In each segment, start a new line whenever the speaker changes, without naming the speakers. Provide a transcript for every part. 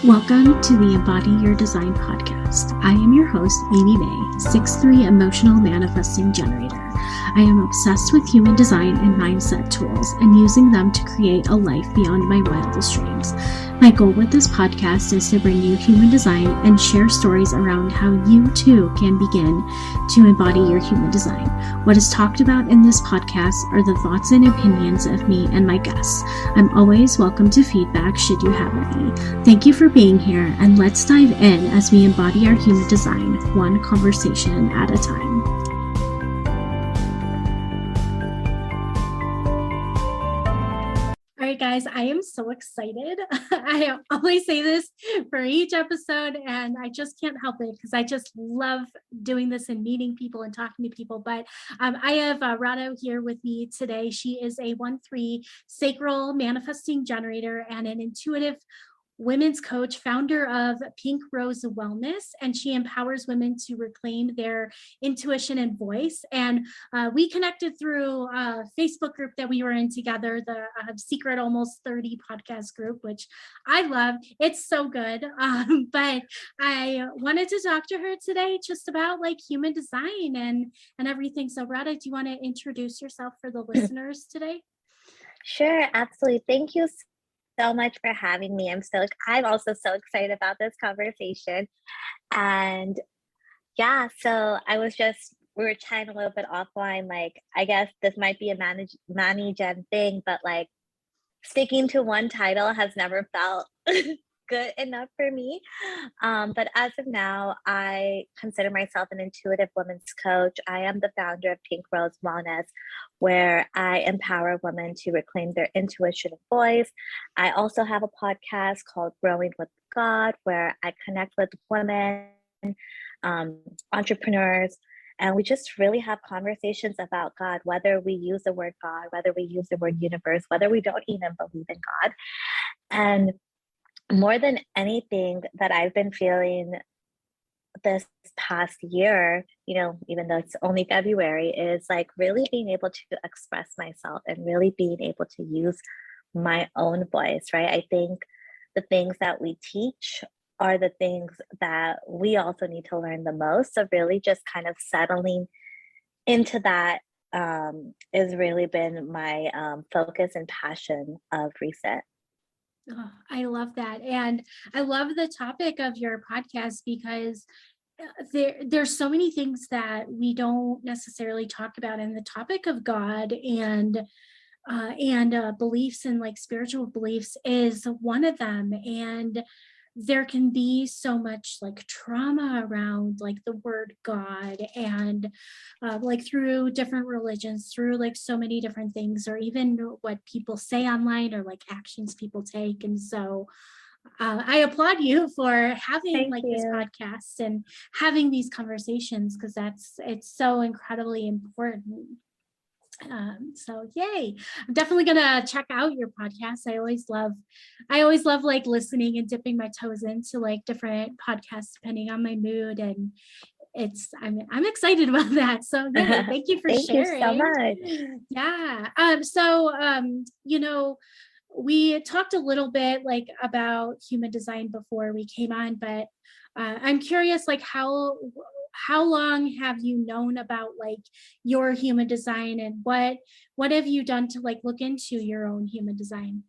Welcome to the Embody Your Design podcast. I am your host, Amy May, 6'3" emotional manifesting generator. I am obsessed with human design and mindset tools and using them to create a life beyond my wildest dreams. My goal with this podcast is to bring you human design and share stories around how you too can begin to embody your human design. What is talked about in this podcast are the thoughts and opinions of me and my guests. I'm always welcome to feedback should you have any. Thank you for being here, and let's dive in as we embody our human design, one conversation at a time. All right, guys, I am so excited. I always say this for each episode, and I just can't help it because I just love doing this and meeting people and talking to people. But I have Radha here with me today. She is a 1-3 sacral manifesting generator and an intuitive women's coach, founder of Pink Rose Wellness, and she empowers women to reclaim their intuition and voice. And we connected through a Facebook group that we were in together, the Secret Almost 30 podcast group, which I love. It's so good. But I wanted to talk to her today just about like human design and everything. So Radha, do you want to introduce yourself for the listeners today?
Sure, absolutely. Thank you so much for having me. I'm also so excited about this conversation. And yeah, so we were chatting a little bit offline, like, I guess this might be a Manny Gen thing, but like sticking to one title has never felt good enough for me. But as of now, I consider myself an intuitive women's coach. I am the founder of Pink Rose Wellness, where I empower women to reclaim their intuition and voice. I also have a podcast called Growing with God, where I connect with women, entrepreneurs, and we just really have conversations about God, whether we use the word God, whether we use the word universe, whether we don't even believe in God. And more than anything that I've been feeling this past year, even though it's only February, is like really being able to express myself and really being able to use my own voice, right? I think the things that we teach are the things that we also need to learn the most. So really just kind of settling into that has really been my focus and passion of recent.
Oh, I love that. And I love the topic of your podcast because there's so many things that we don't necessarily talk about. And the topic of God and beliefs and like spiritual beliefs is one of them. And there can be so much like trauma around like the word God and like through different religions, through like so many different things, or even what people say online or like actions people take. And so I applaud you for having this podcast and having these conversations, because it's so incredibly important. So yay. I'm definitely gonna check out your podcast. I always love like listening and dipping my toes into like different podcasts depending on my mood, and I'm excited about that. So yeah, thank you for sharing.
Thank you so
much. Yeah. We talked a little bit like about human design before we came on, but I'm curious, like how long have you known about like your human design, and what have you done to like look into your own human design?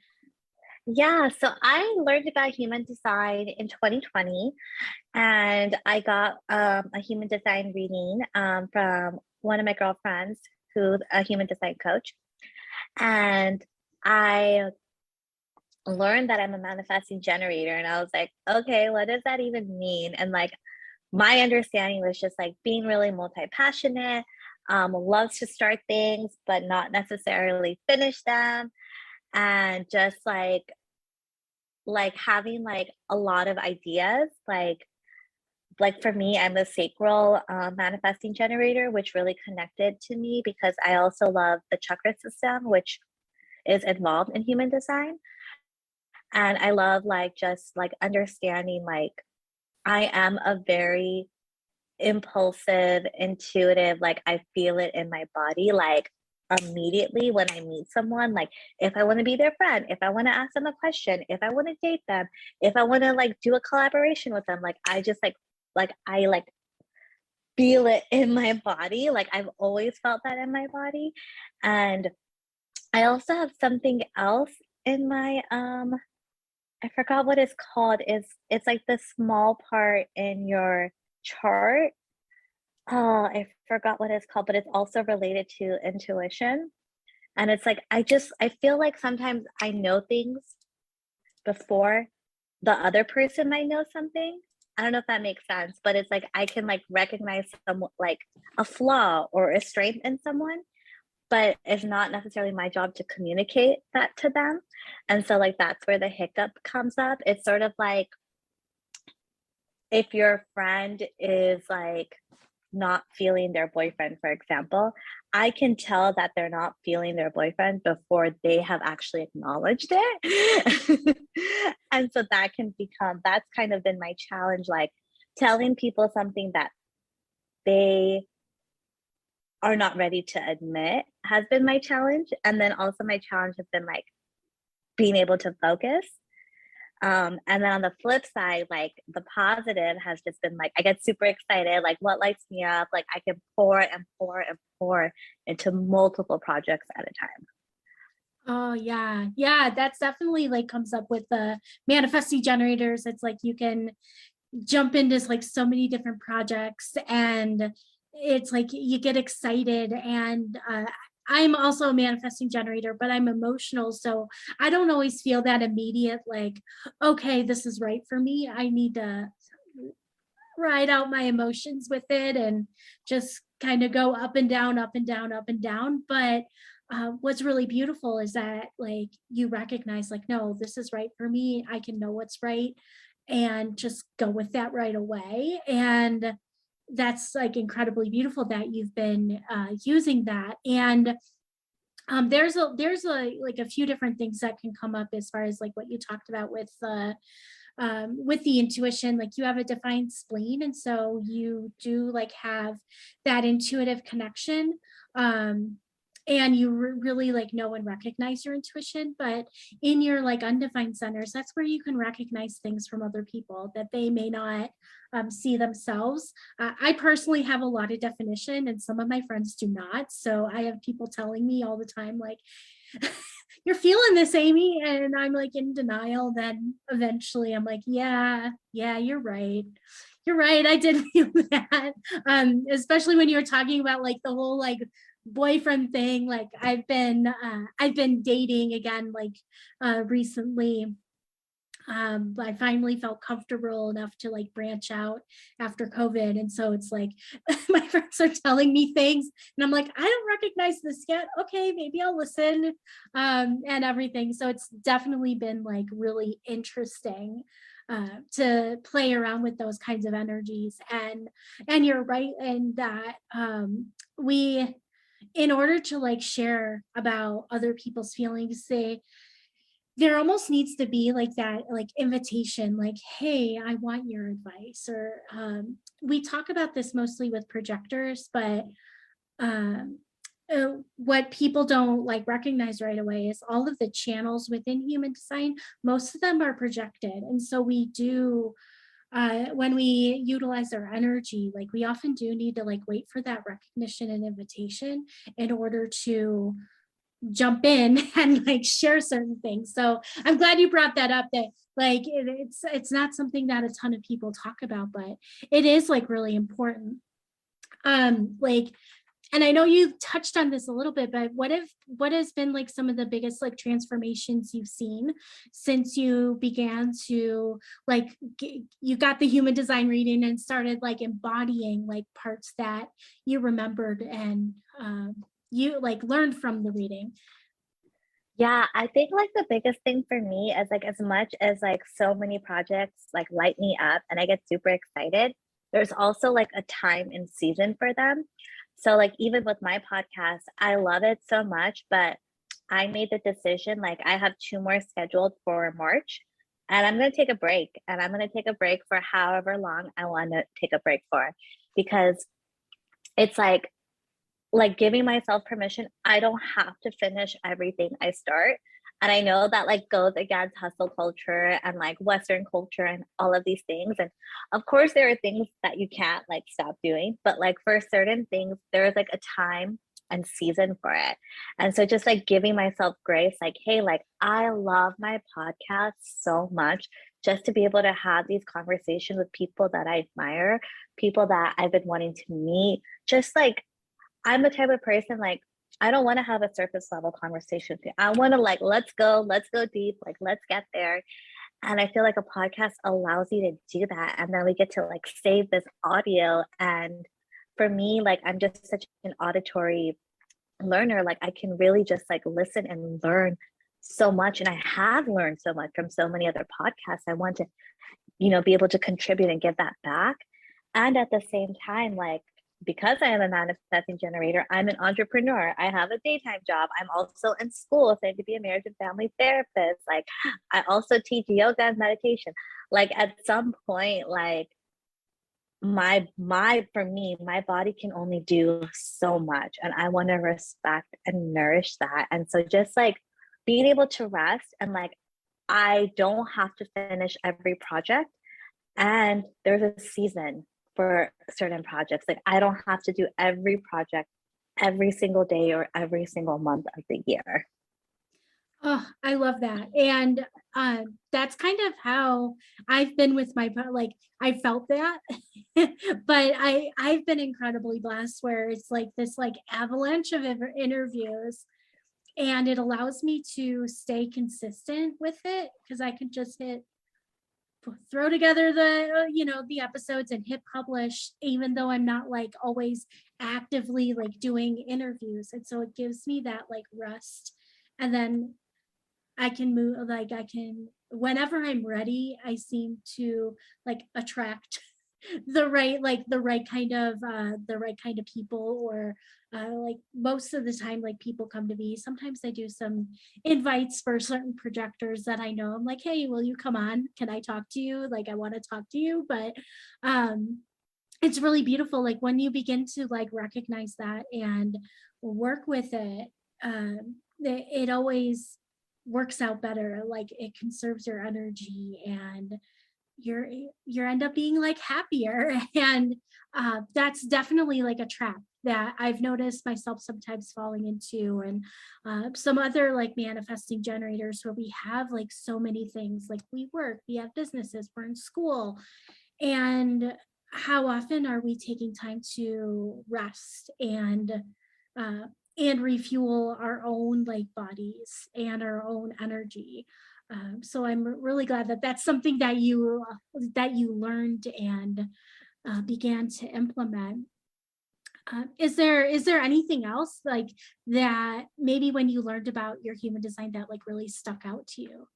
Yeah, so I learned about human design in 2020, and I got a human design reading from one of my girlfriends who's a human design coach. And I learned that I'm a manifesting generator, and I was like, okay, what does that even mean? And like my understanding was just like being really multi-passionate, loves to start things but not necessarily finish them, and just like having like a lot of ideas. Like for me, I'm a sacral manifesting generator, which really connected to me because I also love the chakra system, which is involved in human design. And I love like just like understanding like I am a very impulsive, intuitive, like I feel it in my body, like immediately when I meet someone. Like if I want to be their friend, if I want to ask them a question, if I want to date them, if I want to like do a collaboration with them, like I just like I like feel it in my body. Like I've always felt that in my body. And I also have something else in my I forgot what it's called. It's like the small part in your chart. Oh, I forgot what it's called, but it's also related to intuition. And it's like I feel like sometimes I know things before the other person might know something. I don't know if that makes sense, but it's like I can like recognize some like a flaw or a strength in someone, but it's not necessarily my job to communicate that to them. And so like that's where the hiccup comes up. It's sort of like if your friend is like not feeling their boyfriend, for example, I can tell that they're not feeling their boyfriend before they have actually acknowledged it. And so that's kind of been my challenge, like telling people something that they are not ready to admit has been my challenge. And then also my challenge has been like being able to focus. And then on the flip side, like the positive has just been like I get super excited, like what lights me up, like I can pour and pour and pour into multiple projects at a time.
Oh yeah. Yeah, that's definitely like comes up with the manifesting generators. It's like you can jump into like so many different projects, and it's like you get excited. And I'm also a manifesting generator, but I'm emotional, so I don't always feel that immediate like, okay, this is right for me. I need to ride out my emotions with it and just kind of go up and down, up and down, up and down. But what's really beautiful is that like you recognize like, no, this is right for me. I can know what's right and just go with that right away. And that's like incredibly beautiful that you've been using that. And there's a like a few different things that can come up as far as like what you talked about with the intuition. Like you have a defined spleen, and so you do like have that intuitive connection. And you really like know and recognize your intuition. But in your like undefined centers, that's where you can recognize things from other people that they may not see themselves. I personally have a lot of definition, and some of my friends do not. So I have people telling me all the time, like, you're feeling this, Amy. And I'm like in denial. Then eventually I'm like, yeah, you're right. You're right. I did feel that. Especially when you're talking about like the whole like boyfriend thing. Like I've been dating again, like recently. I finally felt comfortable enough to like branch out after COVID. And so it's like my friends are telling me things and I'm like, I don't recognize this yet. Okay, maybe I'll listen, and everything. So it's definitely been like really interesting to play around with those kinds of energies. And you're right in that we, in order to like share about other people's feelings, there almost needs to be like that like invitation, like, hey, I want your advice. Or we talk about this mostly with projectors, but um what people don't like recognize right away is all of the channels within human design. Most of them are projected, and so we do when we utilize our energy, like we often do need to like wait for that recognition and invitation in order to jump in and like share certain things. So I'm glad you brought that up, that like it's not something that a ton of people talk about, but it is like really important. Like, and I know you touched on this a little bit, but what has been like some of the biggest like transformations you've seen since you began to like you got the human design reading and started like embodying like parts that you remembered and you like learned from the reading?
Yeah, I think like the biggest thing for me is like as much as like so many projects like light me up and I get super excited, there's also like a time and season for them. So like even with my podcast, I love it so much, but I made the decision like I have two more scheduled for March and I'm going to take a break and I'm going to take a break for however long I want to take a break for because it's like like giving myself permission. I don't have to finish everything I start. And I know that like goes against hustle culture and like Western culture and all of these things. And of course, there are things that you can't like stop doing, but like for certain things, there is like a time and season for it. And so just like giving myself grace, like, hey, like I love my podcast so much just to be able to have these conversations with people that I admire, people that I've been wanting to meet, just like I'm the type of person like I don't want to have a surface level conversation with you. I want to like let's go deep, like let's get there. And I feel like a podcast allows you to do that. And then we get to like save this audio. And for me, like I'm just such an auditory learner. Like I can really just like listen and learn so much. And I have learned so much from so many other podcasts. I want to, be able to contribute and give that back. And at the same time, like because I am a manifesting generator, I'm an entrepreneur. I have a daytime job. I'm also in school, studying to be a marriage and family therapist. Like I also teach yoga and meditation. Like at some point, like for me, my body can only do so much. And I want to respect and nourish that. And so just like being able to rest and like I don't have to finish every project. And there's a season for certain projects. Like I don't have to do every project every single day or every single month of the year.
Oh, I love that. And that's kind of how I've been with like I felt that. But I've been incredibly blessed where it's like this like avalanche of interviews, and it allows me to stay consistent with it because I can just throw together the episodes and hit publish, even though I'm not like always actively like doing interviews. And so it gives me that like rest, and then I can move, like I can, whenever I'm ready, I seem to like attract the right kind of people, or like most of the time like people come to me. Sometimes I do some invites for certain projectors that I know. I'm like, hey, will you come on, can I talk to you, like I want to talk to you. But it's really beautiful like when you begin to like recognize that and work with it. It always works out better, like it conserves your energy, and you're end up being like happier. And that's definitely like a trap that I've noticed myself sometimes falling into. And some other like manifesting generators where we have like so many things, like we work, we have businesses, we're in school, and how often are we taking time to rest uh, and refuel our own like bodies and our own energy. So I'm really glad that that's something that you learned and began to implement. Is there anything else like that maybe when you learned about your human design that like really stuck out to you?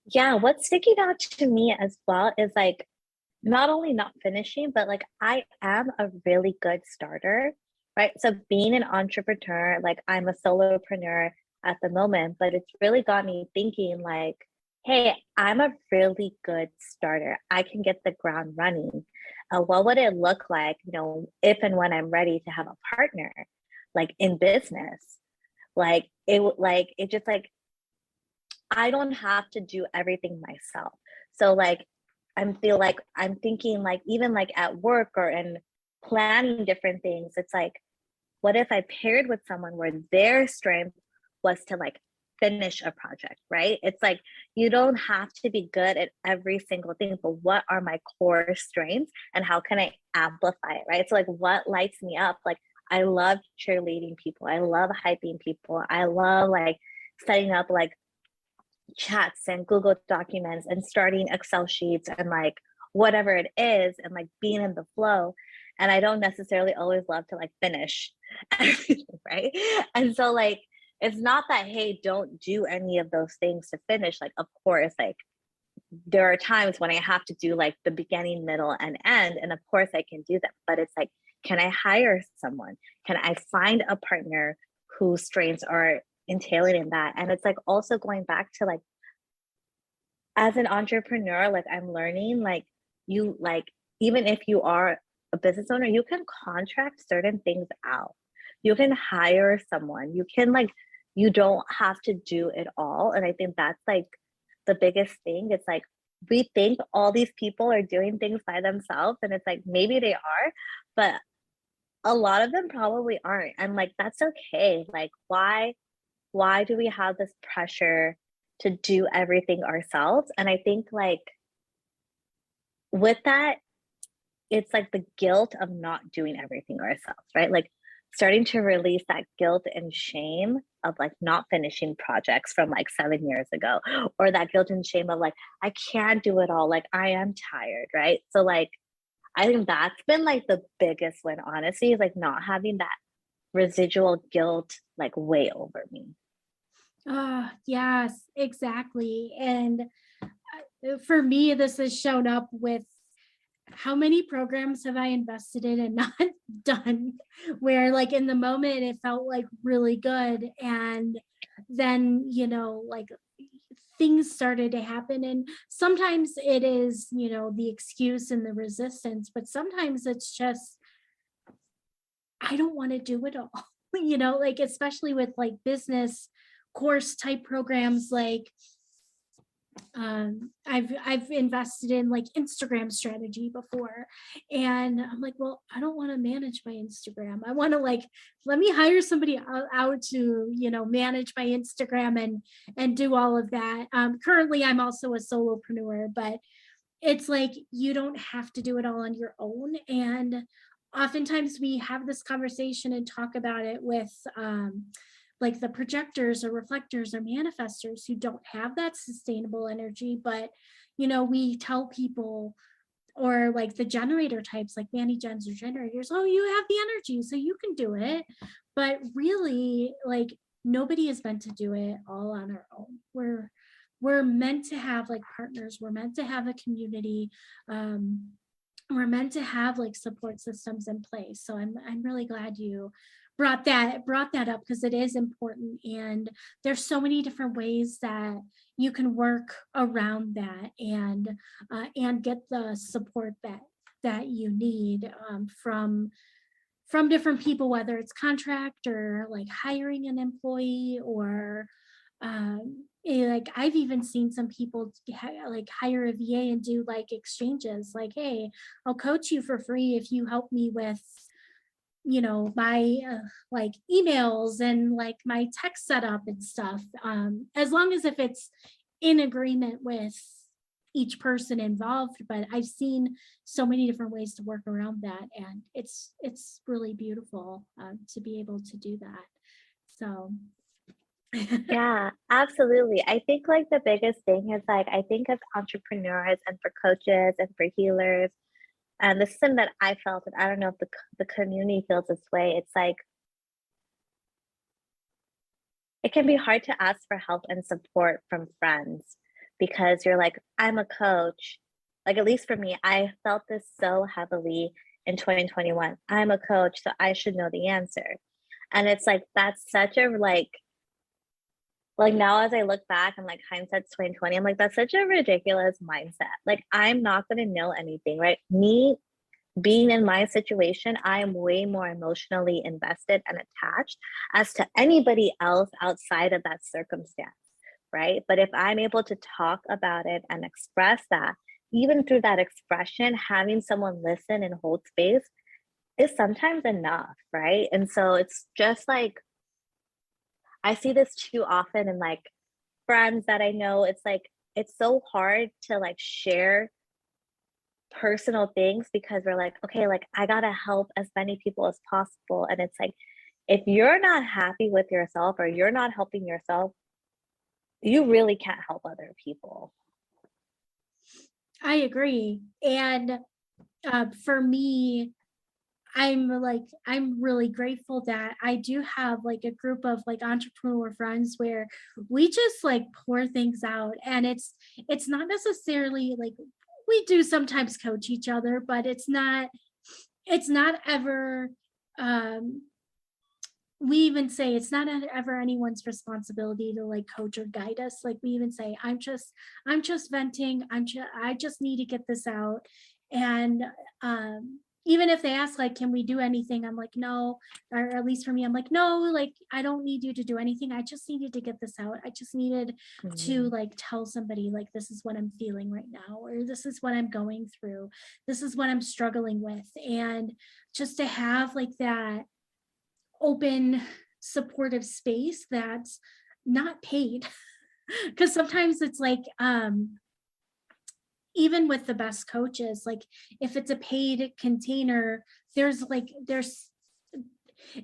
Yeah, what's sticking out to me as well is like not only not finishing, but like I am a really good starter, right? So being an entrepreneur, like I'm a solopreneur at the moment, but it's really got me thinking like, hey, I'm a really good starter. I can get the ground running. What would it look like, if and when I'm ready to have a partner, like in business? Like it just like I don't have to do everything myself. So like I'm thinking like even like at work or in planning different things, it's like, what if I paired with someone where their strength was to like finish a project, right? It's like you don't have to be good at every single thing, but what are my core strengths and how can I amplify it, right? So like what lights me up? Like I love cheerleading people. I love hyping people. I love like setting up like chats and Google documents and starting Excel sheets and like whatever it is and like being in the flow. And I don't necessarily always love to like finish everything, right? And so like it's not that, hey, don't do any of those things to finish. Like, of course, like there are times when I have to do like the beginning, middle, and end. And of course I can do that. But it's like, can I hire someone? Can I find a partner whose strengths are entailing in that? And it's like also going back to like as an entrepreneur, like I'm learning like you like even if you are a business owner, you can contract certain things out. You can hire someone. You can like, you don't have to do it all. And I think that's like the biggest thing. It's like, we think all these people are doing things by themselves, and it's like, maybe they are, but a lot of them probably aren't. And like, that's okay. Like, why do we have this pressure to do everything ourselves? And I think like with that, it's like the guilt of not doing everything ourselves, right? Like starting to release that guilt and shame of like not finishing projects from like 7 years ago, or that guilt and shame of like, I can't do it all. Like I am tired, right? So like, I think that's been like the biggest win, honestly, is like not having that residual guilt like weigh over me.
Yes, exactly. And for me, this has shown up with how many programs have I invested in and not done, where like in the moment it felt like really good. And then, like things started to happen. And sometimes it is, the excuse and the resistance, but sometimes it's just, I don't want to do it all, like especially with like business course type programs, like I've invested in like Instagram strategy before, and I'm like, well, I don't want to manage my Instagram. I want to like, let me hire somebody out to manage my Instagram and do all of that. Currently I'm also a solopreneur, but it's like you don't have to do it all on your own. And oftentimes we have this conversation and talk about it with like the projectors or reflectors or manifestors who don't have that sustainable energy. But we tell people, or like the generator types like Manny Gens or generators, oh, you have the energy so you can do it. But really, like, nobody is meant to do it all on our own. We're meant to have like partners, we're meant to have a community, we're meant to have like support systems in place. So I'm really glad you brought that up, because it is important. And there's so many different ways that you can work around that and get the support that you need from different people, whether it's contract or like hiring an employee, or like I've even seen some people like hire a VA and do like exchanges, like, hey, I'll coach you for free if you help me with my like emails and like my tech setup and stuff, as long as if it's in agreement with each person involved. But I've seen so many different ways to work around that, and it's really beautiful to be able to do that. So
Yeah, absolutely. I think like the biggest thing is like, I think as entrepreneurs and for coaches and for healers, and this is something that I felt, and I don't know if the community feels this way. It's like, it can be hard to ask for help and support from friends because you're like, I'm a coach. Like, at least for me, I felt this so heavily in 2021. I'm a coach, so I should know the answer. And it's like, that's such a like now as I look back, I'm like, hindsight's 2020. I'm like, that's such a ridiculous mindset. Like, I'm not gonna know anything, right? Me being in my situation, I am way more emotionally invested and attached as to anybody else outside of that circumstance, right? But if I'm able to talk about it and express that, even through that expression, having someone listen and hold space is sometimes enough, right? And so it's just like, I see this too often in like friends that I know. It's like, it's so hard to like share personal things because we're like, okay, like I gotta help as many people as possible. And it's like, if you're not happy with yourself or you're not helping yourself, you really can't help other people.
I agree. And for me, I'm really grateful that I do have like a group of like entrepreneur friends where we just like pour things out. And it's not necessarily like, we do sometimes coach each other, but it's not ever, um we even say it's not ever anyone's responsibility to like coach or guide us. Like we even say, I'm just venting, I just need to get this out. And even if they ask, like, can we do anything? I'm like, no, or at least for me, I'm like, no, like, I don't need you to do anything. I just needed to get this out. I just needed to
Mhm.
like tell somebody, like, this is what I'm feeling right now, or this is what I'm going through. This is what I'm struggling with. And just to have like that open, supportive space that's not paid. Because sometimes it's like, even with the best coaches, like if it's a paid container, there's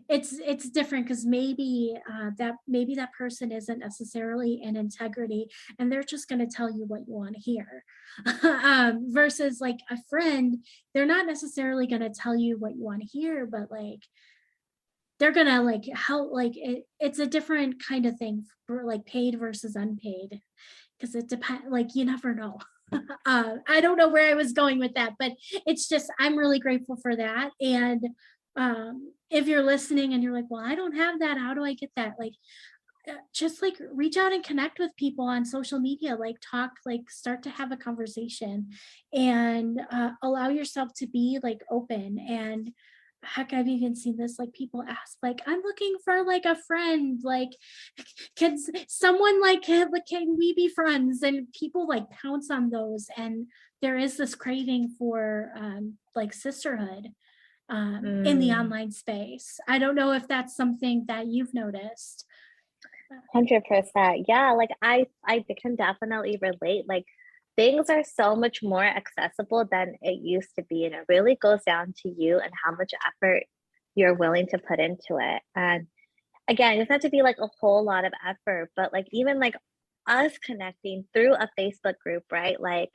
it's different because maybe that person isn't necessarily in integrity and they're just going to tell you what you want to hear. Versus like a friend, they're not necessarily going to tell you what you want to hear, but like they're gonna like help, like it's a different kind of thing for like paid versus unpaid, because it depends, like you never know. I don't know where I was going with that, but it's just I'm really grateful for that. And if you're listening and you're like, well, I don't have that, how do I get that? Like just like reach out and connect with people on social media, like talk, like start to have a conversation, and allow yourself to be like open. And heck, I've even seen this, like people ask, like, I'm looking for like a friend, like can someone like can we be friends? And people like pounce on those, and there is this craving for like sisterhood in the
Mm.
online space. I don't know if that's something that you've noticed.
100%. Yeah, like I can definitely relate. Like things are so much more accessible than it used to be, and it really goes down to you and how much effort you're willing to put into it. And again, it doesn't have to be like a whole lot of effort, but like even like us connecting through a Facebook group, right? Like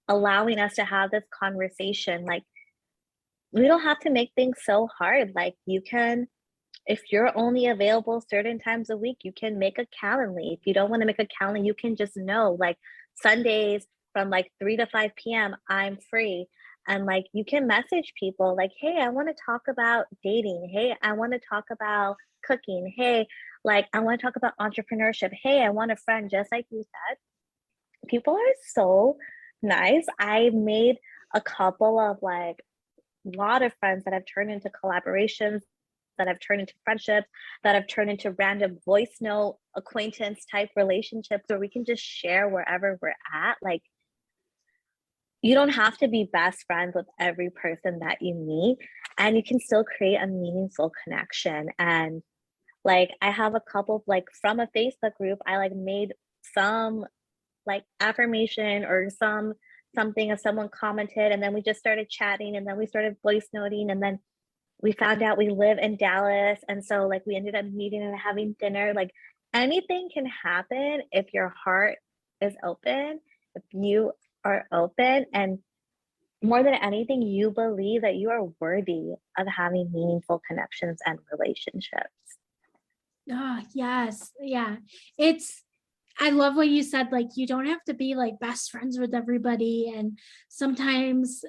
allowing us to have this conversation, like we don't have to make things so hard. Like you can, if you're only available certain times a week, you can make a Calendly. If you don't want to make a Calendly, you can just know like Sundays from like 3 to 5 p.m. I'm free. And like you can message people like, hey, I want to talk about dating. Hey, I want to talk about cooking. Hey, like I want to talk about entrepreneurship. Hey, I want a friend, just like you said. People are so nice. I made a couple of like lot of friends that have turned into collaborations, that have turned into friendships, that have turned into random voice note acquaintance type relationships where we can just share wherever we're at. Like, you don't have to be best friends with every person that you meet, and you can still create a meaningful connection. And like, I have a couple, like, from a Facebook group, I like made some like affirmation or something if someone commented, and then we just started chatting, and then we started voice noting, and then we found out we live in Dallas, and so like we ended up meeting and having dinner. Like anything can happen if your heart is open, if you are open, and more than anything you believe that you are worthy of having meaningful connections and relationships.
Oh, yes. Yeah. It's, I love what you said. Like, you don't have to be like best friends with everybody. And sometimes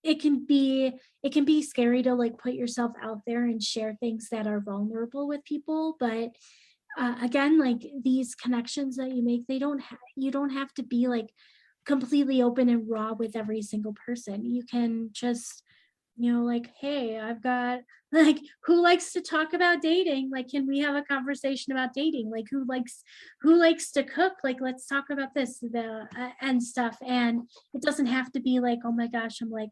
it can be scary to like put yourself out there and share things that are vulnerable with people. But again, like these connections that you make, you don't have to be like completely open and raw with every single person. You can just, like, hey, I've got like, who likes to talk about dating? Like, can we have a conversation about dating? Like, who likes to cook? Like, let's talk about this, and stuff. And it doesn't have to be like, oh my gosh, I'm like,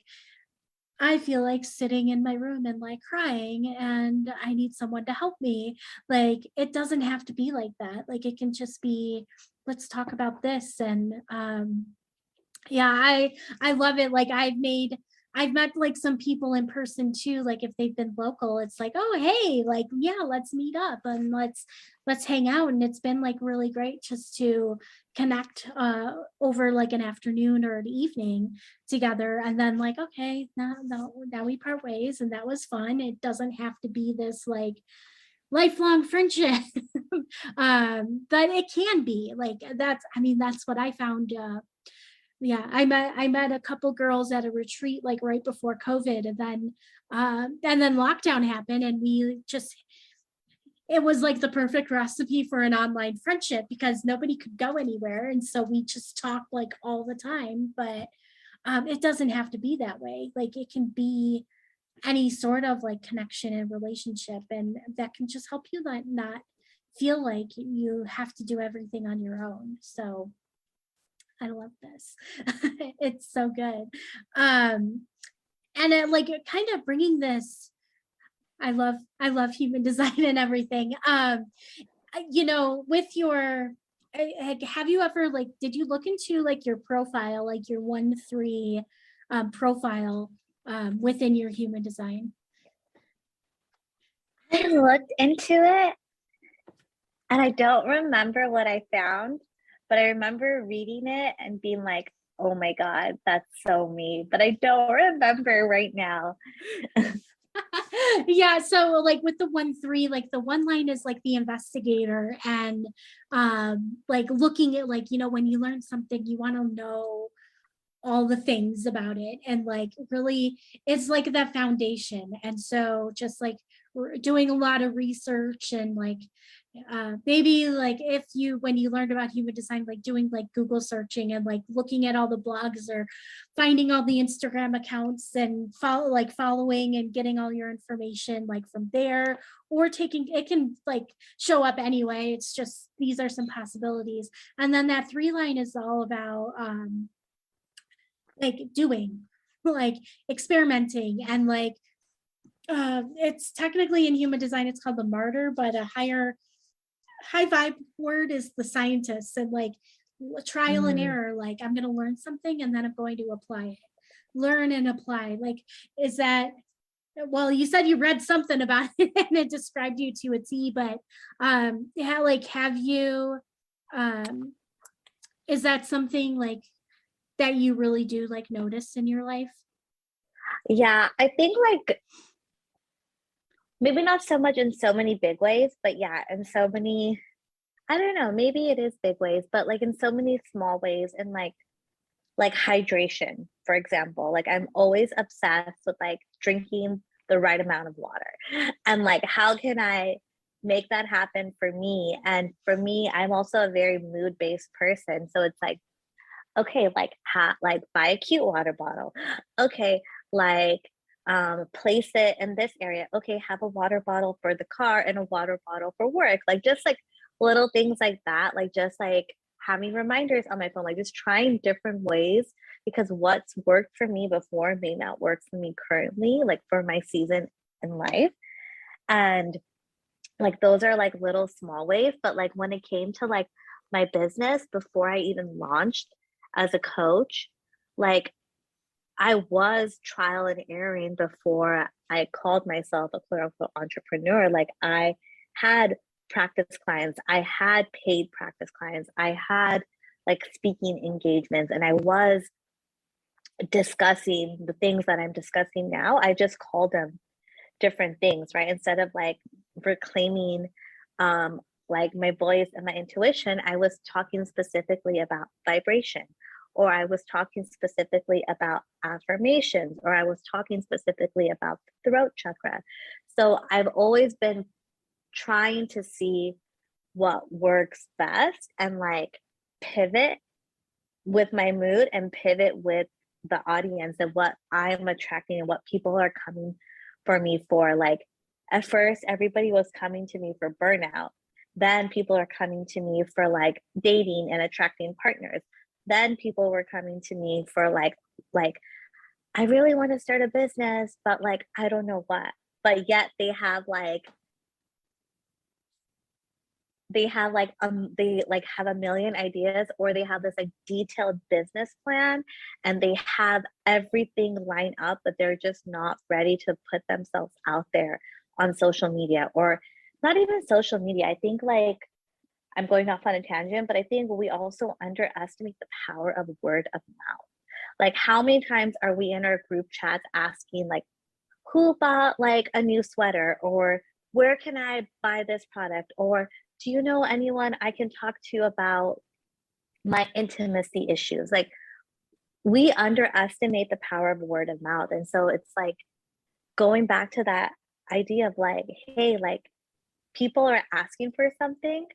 I feel like sitting in my room and like crying and I need someone to help me. Like, it doesn't have to be like that. Like, it can just be, let's talk about this. And yeah, I love it. Like, I've met like some people in person too, like if they've been local, it's like, oh hey, like yeah, let's meet up and let's hang out. And it's been like really great just to connect over like an afternoon or an evening together. And then like, okay, now we part ways, and that was fun. It doesn't have to be this like lifelong friendship. But it can be like, that's what I found. Yeah, I met a couple girls at a retreat like right before COVID, and then lockdown happened, and we just, it was like the perfect recipe for an online friendship because nobody could go anywhere, and so we just talked like all the time. But it doesn't have to be that way. Like it can be any sort of like connection and relationship, and that can just help you not feel like you have to do everything on your own. So I love this. It's so good. And like kind of bringing this, I love human design and everything. You know, with your have you ever like did you look into like your profile, like your 1-3 profile within your human design?
I looked into it and I don't remember what I found, but I remember reading it and being like, oh my God, that's so me. But I don't remember right now.
Yeah, so like with the 1-3, like the one line is like the investigator, and like looking at, like, you know, when you learn something you want to know all the things about it, and like really it's like that foundation. And so just like we're doing a lot of research, and like maybe like if you when you learned about human design, like doing like Google searching and like looking at all the blogs, or finding all the Instagram accounts and following and getting all your information like from there, or taking it can like show up anyway. It's just these are some possibilities. And then that 3 line is all about like doing, like experimenting, and like it's technically in human design it's called the martyr, but a high vibe word is the scientist. And like trial and
Mm.
error, like I'm going to learn something and then I'm going to apply it, learn and apply. Like, is that, well, you said you read something about it and it described you to a T, but yeah, like have you um is that something like that you really do like notice in your life?
Yeah, I think like maybe not so much in so many big ways, but yeah, in so many, I don't know, maybe it is big ways, but like in so many small ways, and like hydration, for example. Like I'm always obsessed with like drinking the right amount of water. And like how can I make that happen for me? And for me, I'm also a very mood-based person. So it's like, okay, like buy a cute water bottle. Okay, like place it in this area. Okay, have a water bottle for the car and a water bottle for work. Like just like little things like that, like just like having reminders on my phone, like just trying different ways, because what's worked for me before may not work for me currently, like for my season in life. And like those are like little small ways. But like when it came to like my business before I even launched as a coach, like I was trial and erroring before I called myself a quote unquote entrepreneur. Like I had practice clients, I had paid practice clients, I had like speaking engagements, and I was discussing the things that I'm discussing now. I just called them different things, right? Instead of like reclaiming like my voice and my intuition, I was talking specifically about vibration, or I was talking specifically about affirmations, or I was talking specifically about the throat chakra. So I've always been trying to see what works best, and like pivot with my mood and pivot with the audience and what I'm attracting and what people are coming for me for. Like at first, everybody was coming to me for burnout. Then people are coming to me for like dating and attracting partners. Then people were coming to me for like I really want to start a business, but like I don't know what. But yet they like have a million ideas, or they have this like detailed business plan, and they have everything lined up, but they're just not ready to put themselves out there on social media, or not even social media. I think like I'm going off on a tangent, but I think we also underestimate the power of word of mouth. Like how many times are we in our group chats asking like who bought like a new sweater, or where can I buy this product, or do you know anyone I can talk to about my intimacy issues? Like we underestimate the power of word of mouth. And so it's like going back to that idea of like, hey, like people are asking for something,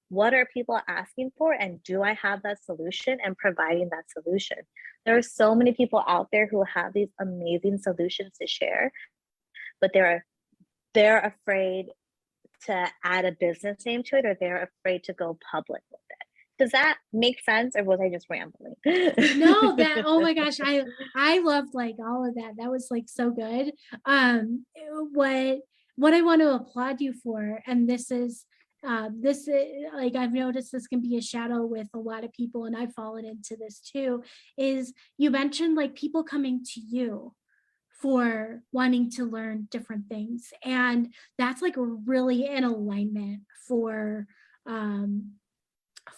what are people asking for, and do I have that solution, and providing that solution. There are so many people out there who have these amazing solutions to share, but they're afraid to add a business name to it, or they're afraid to go public with it. Does that make sense, or was I just rambling?
No, that, oh my gosh, I loved like all of that. That was like so good. What I want to applaud you for, and this is like, I've noticed this can be a shadow with a lot of people, and I've fallen into this too, is you mentioned like people coming to you for wanting to learn different things. And that's like really in alignment for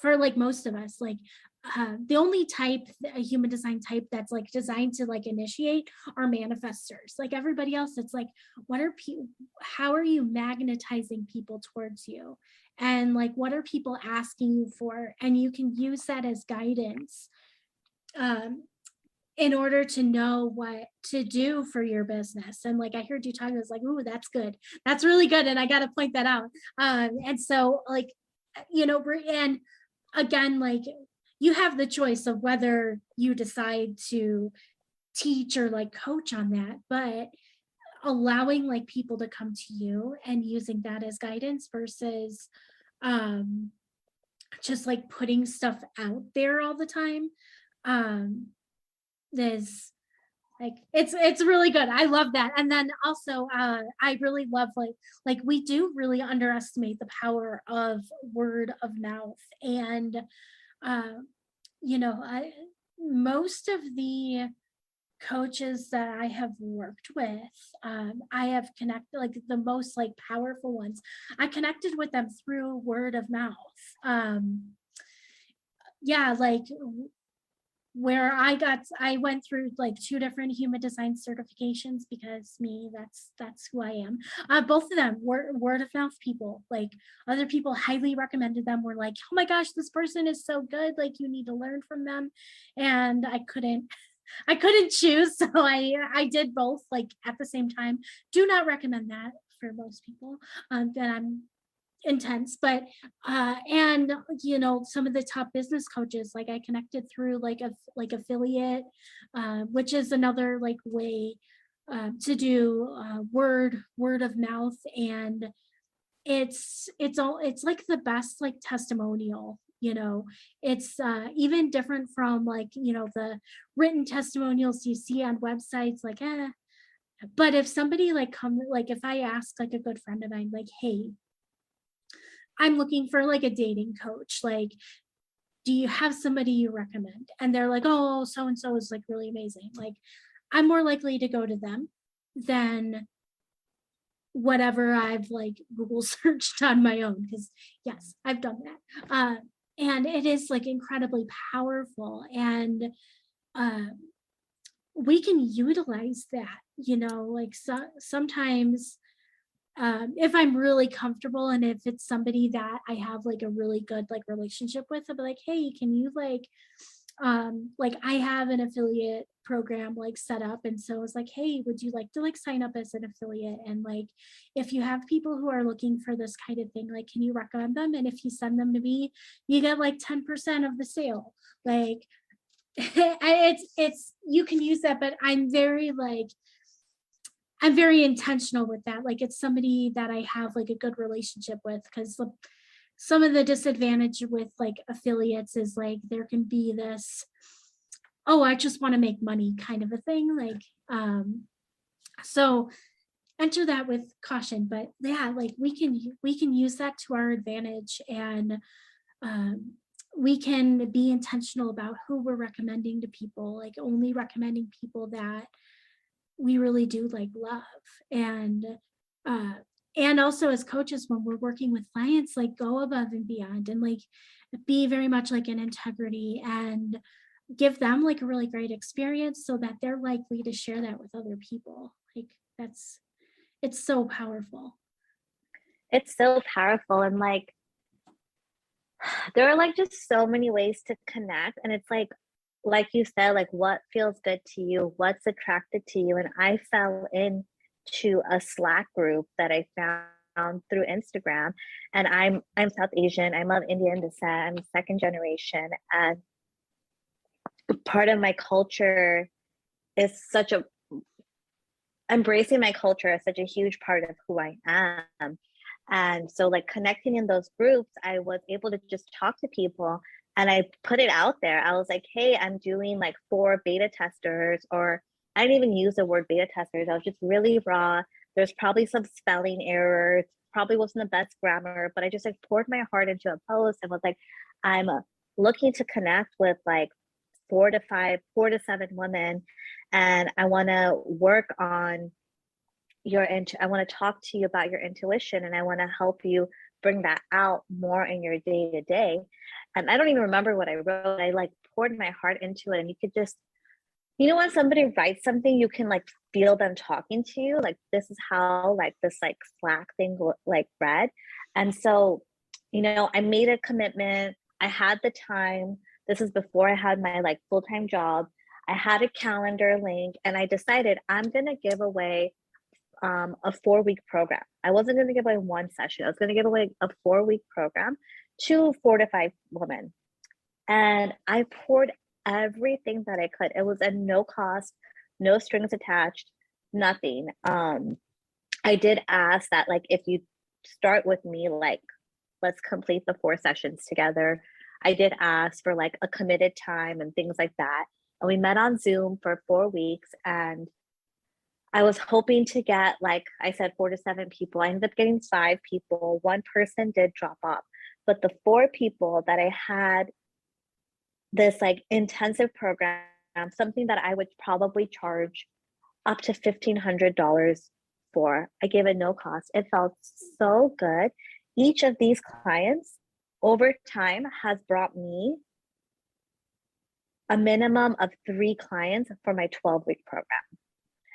like most of us. Like the only type, a human design type that's like designed to like initiate are manifestors. Like everybody else, it's like, what are people, how are you magnetizing people towards you? And like, what are people asking you for? And you can use that as guidance in order to know what to do for your business. And like I heard you talking, I was like, ooh, that's good. That's really good. And I got to point that out. And so like, and again, like you have the choice of whether you decide to teach or like coach on that, but allowing like people to come to you and using that as guidance versus just like putting stuff out there all the time. There's like it's really good. I love that. And then also I really love like we do really underestimate the power of word of mouth. And uh most of the coaches that I have worked with, I have connected, like the most like powerful ones, I connected with them through word of mouth. Yeah, like where I went through like two different human design certifications because that's who I am. Both of them were word of mouth people. Like other people highly recommended them, were like, oh my gosh, this person is so good, like you need to learn from them. And I couldn't choose, so I did both like at the same time. Do not recommend that for most people. That I'm intense, but and some of the top business coaches, like I connected through like a like affiliate, which is another like way to do word of mouth. And it's like the best like testimonial. It's even different from like the written testimonials you see on websites, like but if somebody like like if I ask like a good friend of mine, like, hey, I'm looking for like a dating coach, like do you have somebody you recommend? And they're like, oh, so and so is like really amazing, like I'm more likely to go to them than whatever I've like Google searched on my own, because yes, I've done that. And it is like incredibly powerful. And uh, we can utilize that, like sometimes if I'm really comfortable and if it's somebody that I have like a really good like relationship with, I'll be like, hey, can you like I have an affiliate program like set up, and so it's like, hey, would you like to like sign up as an affiliate? And like if you have people who are looking for this kind of thing, like can you recommend them? And if you send them to me, you get like 10% of the sale. Like it's you can use that, but I'm very intentional with that. Like it's somebody that I have like a good relationship with, because some of the disadvantage with like affiliates is like there can be this, oh, I just want to make money kind of a thing. Like so enter that with caution. But yeah, like we can use that to our advantage. And we can be intentional about who we're recommending to people, like only recommending people that we really do like love. And uh and also as coaches, when we're working with clients, like go above and beyond and like be very much like an integrity and give them like a really great experience so that they're likely to share that with other people. Like it's so powerful.
It's so powerful. And like there are like just so many ways to connect. And it's like you said, like what feels good to you, what's attracted to you. And I fell into a Slack group that I found through Instagram. And I'm South Asian. I'm of Indian descent. I'm second generation, and part of my culture is such a embracing my culture is such a huge part of who I am. And so, like, connecting in those groups, I was able to just talk to people, and I put it out there. I was like, hey, I'm doing like 4 beta testers, or I didn't even use the word beta testers. I was just really raw. There's probably some spelling errors, probably wasn't the best grammar, but I just like poured my heart into a post and was like, I'm looking to connect with like 4 to 7 women, and I want to work on I want to talk to you about your intuition, and I want to help you bring that out more in your day to day. And I don't even remember what I wrote. I like poured my heart into it, and you could just, you know, when somebody writes something, you can like feel them talking to you. Like, this is how like this like Slack thing like read. And so, you know, I made a commitment. I had the time. This is before I had my like full-time job. I had a calendar link, and I decided I'm going to give away a 4-week program. I wasn't going to give away one session. I was going to give away a 4-week program to 4 to 5 women. And I poured everything that I could. It was at no cost, no strings attached, nothing. I did ask that, like, if you start with me, like, let's complete the 4 sessions together. I did ask for like a committed time and things like that. And we met on Zoom for 4 weeks, and I was hoping to get, like I said, 4 to 7 people. I ended up getting 5 people. One person did drop off, but the 4 people that I had this like intensive program, something that I would probably charge up to $1,500 for, I gave it no cost. It felt so good. Each of these clients over time has brought me a minimum of 3 clients for my 12-week program.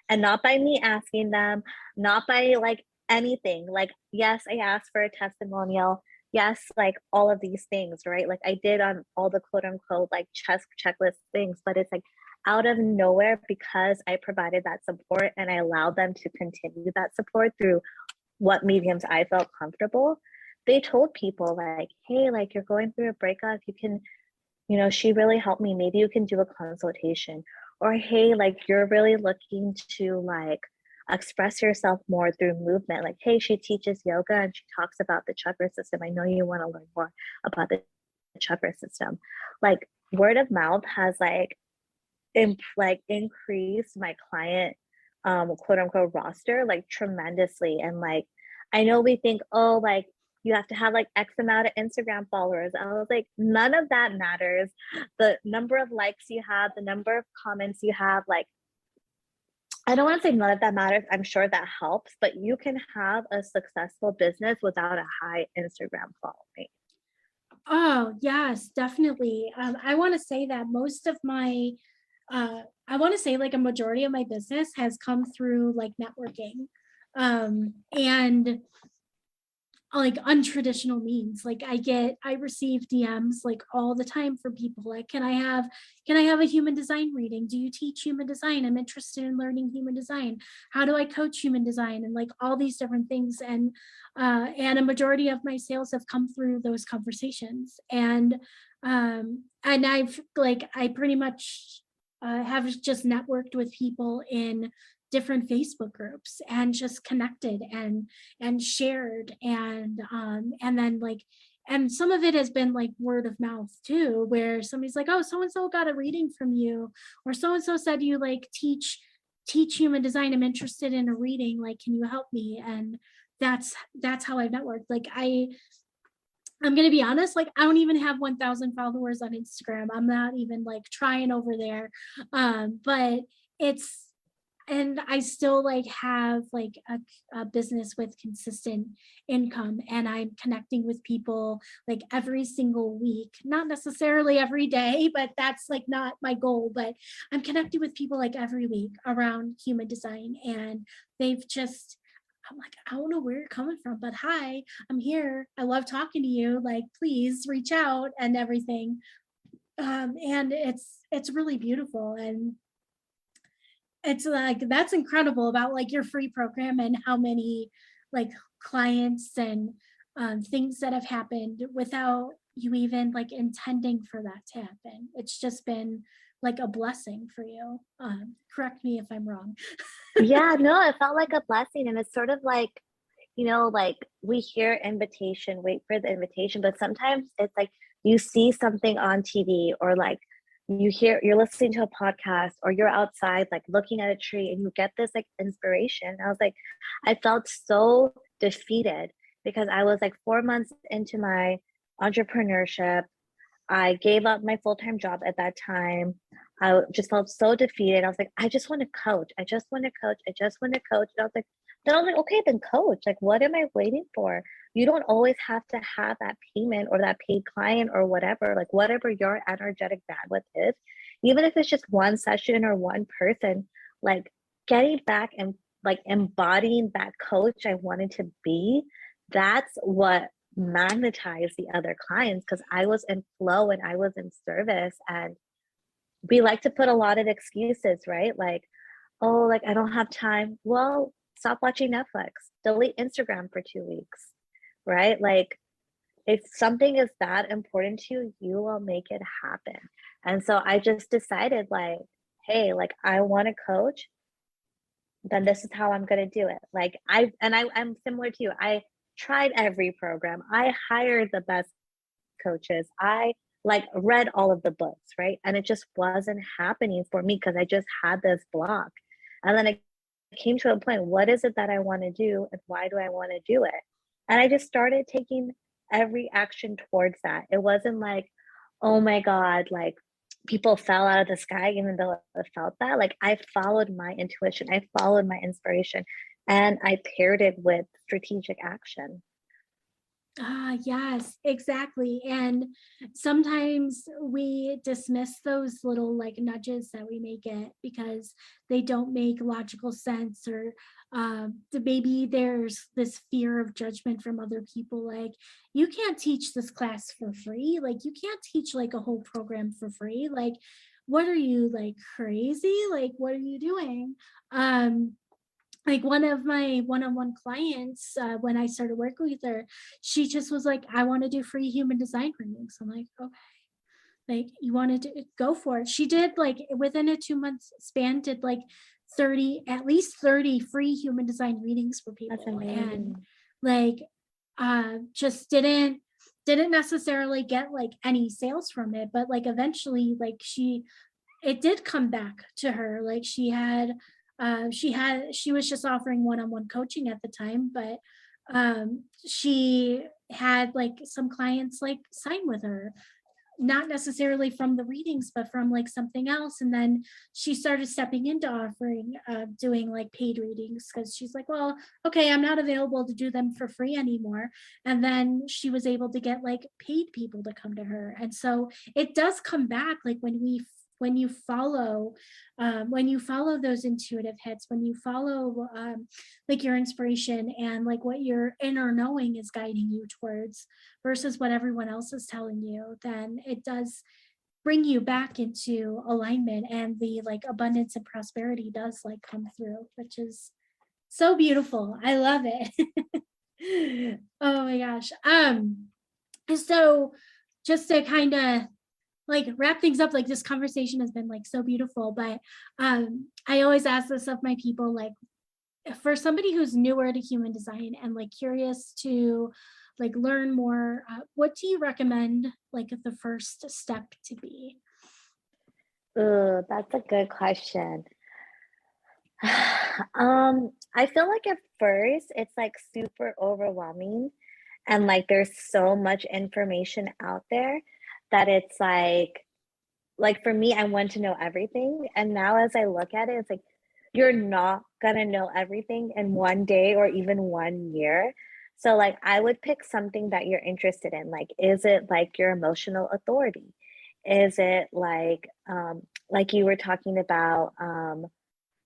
And not by me asking them, not by like anything. Like, yes, I asked for a testimonial. Yes, like all of these things, right? Like I did on all the quote unquote like checklist things, but it's like out of nowhere, because I provided that support and I allowed them to continue that support through what mediums I felt comfortable. They told people like, hey, like you're going through a breakup, you can, you know, she really helped me. Maybe you can do a consultation. Or hey, like you're really looking to like express yourself more through movement. Like, hey, she teaches yoga and she talks about the chakra system. I know you want to learn more about the chakra system. Like word of mouth has like increased my client quote unquote roster like tremendously. And like I know we think, oh, like you have to have like X amount of Instagram followers. I was like, none of that matters. The number of likes you have, the number of comments you have, like, I don't want to say none of that matters. I'm sure that helps, but you can have a successful business without a high Instagram following.
Oh, yes, definitely. I want to say that most of my, I want to say like a majority of my business has come through like networking. And like untraditional means. Like I receive DMs like all the time from people like, can I have a human design reading? Do you teach human design? I'm interested in learning human design. How do I coach human design? And like all these different things. And a majority of my sales have come through those conversations. And I pretty much have just networked with people in different Facebook groups and just connected and shared and then like, and some of it has been like word of mouth too, where somebody's like, oh, so and so got a reading from you, or so and so said you like teach human design, I'm interested in a reading, like can you help me? And that's how I've networked. Like I'm going to be honest, like I don't even have 1,000 followers on Instagram. I'm not even like trying over there. But it's, and I still like have like a business with consistent income, and I'm connecting with people like every single week, not necessarily every day, but that's like not my goal, but I'm connecting with people like every week around human design. And they've just, I'm like, I don't know where you're coming from, but hi, I'm here. I love talking to you. Like, please reach out and everything. And it's really beautiful. And it's like, that's incredible about like your free program and how many like clients and things that have happened without you even like intending for that to happen. It's just been like a blessing for you. Correct me if I'm wrong.
Yeah, no, it felt like a blessing. And it's sort of like, like we hear invitation, wait for the invitation, but sometimes it's like you see something on TV, or like you're listening to a podcast, or you're outside like looking at a tree and you get this like inspiration. I was like, I felt so defeated because I was like 4 months into my entrepreneurship. I gave up my full-time job at that time. I just felt so defeated. I was like, I just want to coach. I just want to coach. I just want to coach. And I was like, okay, then coach. Like, what am I waiting for? You don't always have to have that payment or that paid client or whatever, like whatever your energetic bandwidth is, even if it's just one session or one person, like getting back and like embodying that coach I wanted to be, that's what magnetized the other clients, because I was in flow and I was in service. And we like to put a lot of excuses, right? Like, oh, like I don't have time. Well, stop watching Netflix, delete Instagram for 2 weeks, right? Like if something is that important to you, you will make it happen. And so I just decided like, hey, like I want to coach, then this is how I'm going to do it. Like I'm similar to you. I tried every program. I hired the best coaches. I like read all of the books, right? And it just wasn't happening for me because I just had this block. And then it came to a point, what is it that I want to do and why do I want to do it? And I just started taking every action towards that. It wasn't like, oh my God, like people fell out of the sky, even though I felt that. Like I followed my intuition, I followed my inspiration, and I paired it with strategic action.
Ah, yes, exactly. And sometimes we dismiss those little like nudges that we may get because they don't make logical sense, or maybe there's this fear of judgment from other people. Like, you can't teach this class for free. Like, you can't teach like a whole program for free. Like, what are you, like, crazy? Like, what are you doing? Like, one of my one-on-one clients, when I started working with her, she just was like, I want to do free human design readings. I'm like, okay, like, you wanted to go for it. She did, like, within a 2 month span, did like 30, at least 30 free human design readings for
That's
people. And
amazing.
like, just didn't necessarily get like any sales from it, but like eventually, like, it did come back to her. Like, she was just offering one-on-one coaching at the time, but she had like some clients like sign with her, not necessarily from the readings, but from like something else. And then she started stepping into offering, doing like paid readings, because she's like, well, okay, I'm not available to do them for free anymore. And then she was able to get like paid people to come to her. And so it does come back, like when you follow, those intuitive hits, when you follow, like your inspiration and like what your inner knowing is guiding you towards versus what everyone else is telling you, then it does bring you back into alignment, and the like abundance and prosperity does like come through, which is so beautiful. I love it. Oh my gosh. So just to kind of like wrap things up, like this conversation has been like so beautiful, but I always ask this of my people, like, for somebody who's newer to human design and like curious to like learn more, what do you recommend like the first step to be?
Ooh, that's a good question. I feel like at first it's like super overwhelming, and like there's so much information out there that it's like for me, I want to know everything. And now as I look at it, it's like you're not gonna know everything in one day or even 1 year. So like I would pick something that you're interested in. Like, is it like your emotional authority? Is it like you were talking about,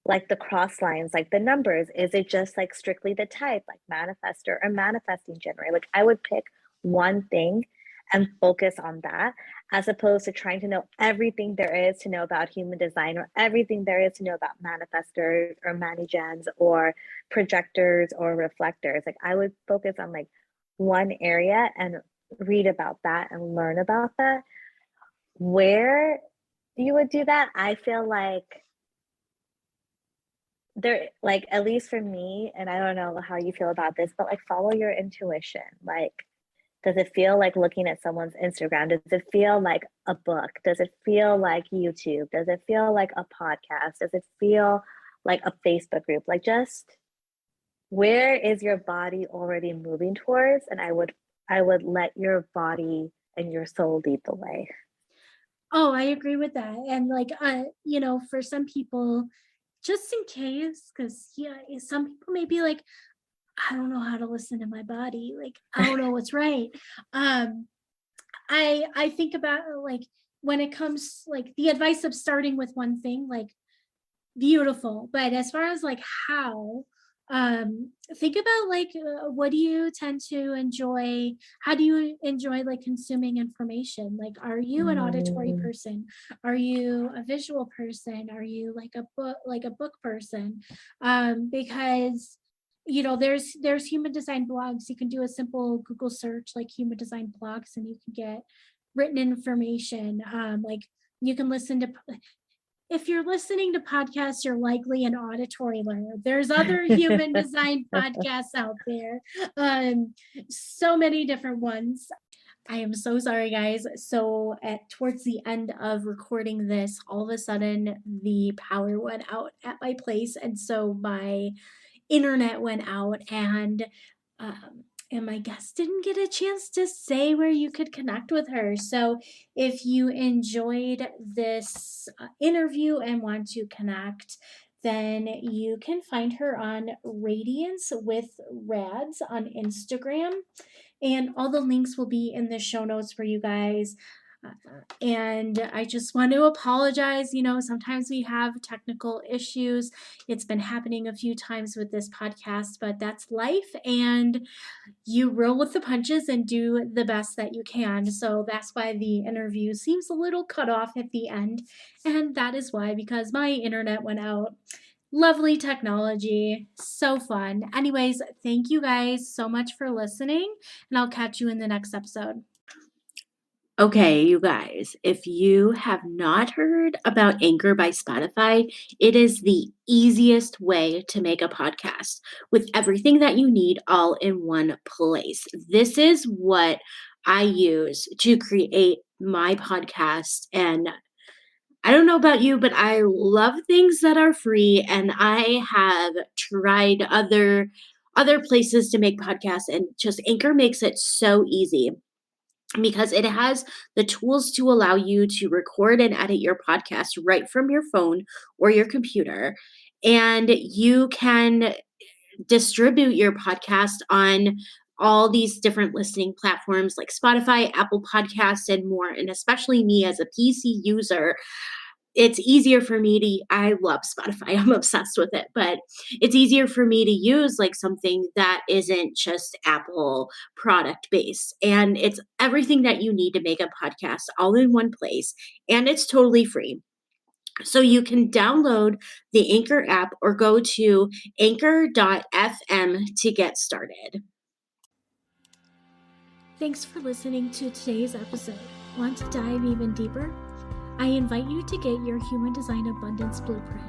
like the cross lines, like the numbers? Is it just like strictly the type, like manifestor or manifesting generator? Like I would pick one thing and focus on that. as opposed to trying to know everything there is to know about human design or everything there is to know about manifestors or manigens or projectors or reflectors. Like I would focus on like one area and read about that and learn about that. Where you would do that, I feel like there, like at least for me, and I don't know how you feel about this, but like follow your intuition. Like, does it feel like looking at someone's Instagram? Does it feel like a book? Does it feel like YouTube? Does it feel like a podcast? Does it feel like a Facebook group? Like just where is your body already moving towards? And I would let your body and your soul lead the way.
Oh, I agree with that. And like, for some people, just in case, because yeah, some people may be like, I don't know how to listen to my body. Like, I don't know what's right. I think about like when it comes like the advice of starting with one thing, like beautiful. But as far as like how, think about like what do you tend to enjoy? How do you enjoy like consuming information? Like, are you an auditory
Mm.
person? Are you a visual person? Are you like a book person? Because there's human design blogs. You can do a simple Google search like human design blogs and you can get written information. Like you can listen to, if you're listening to podcasts, you're likely an auditory learner. There's other human design podcasts out there. So many different ones. I am so sorry, guys. So towards the end of recording this, all of a sudden the power went out at my place. And so my internet went out and my guest didn't get a chance to say where you could connect with her. So if you enjoyed this interview and want to connect, then you can find her on Radiance with Rads on Instagram. And all the links will be in the show notes for you guys. And I just want to apologize. Sometimes we have technical issues. It's been happening a few times with this podcast, but that's life. And you roll with the punches and do the best that you can. So that's why the interview seems a little cut off at the end. And that is why, because my internet went out. Lovely technology. So fun. Anyways, thank you guys so much for listening, and I'll catch you in the next episode. Okay, you guys, if you have not heard about Anchor by Spotify, it is the easiest way to make a podcast with everything that you need all in one place. This is what I use to create my podcast. And I don't know about you, but I love things that are free, and I have tried other places to make podcasts, and just Anchor makes it so easy because it has the tools to allow you to record and edit your podcast right from your phone or your computer. And you can distribute your podcast on all these different listening platforms like Spotify, Apple Podcasts, and more. And especially me as a PC user, it's easier for me I love Spotify. I'm obsessed with it, but it's easier for me to use like something that isn't just Apple product based. And it's everything that you need to make a podcast all in one place. And it's totally free. So you can download the Anchor app or go to anchor.fm to get started. Thanks for listening to today's episode. Want to dive even deeper? I invite you to get your Human Design Abundance Blueprint.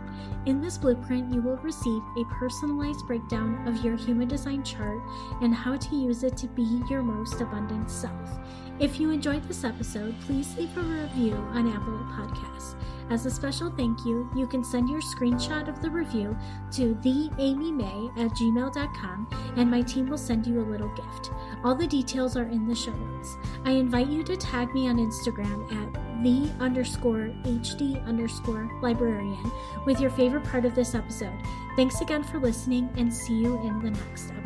In this blueprint, you will receive a personalized breakdown of your Human Design chart and how to use it to be your most abundant self. If you enjoyed this episode, please leave a review on Apple Podcasts. As a special thank you, you can send your screenshot of the review to theamymae@gmail.com and my team will send you a little gift. All the details are in the show notes. I invite you to tag me on Instagram at the_HD_librarian with your favorite part of this episode. Thanks again for listening and see you in the next episode.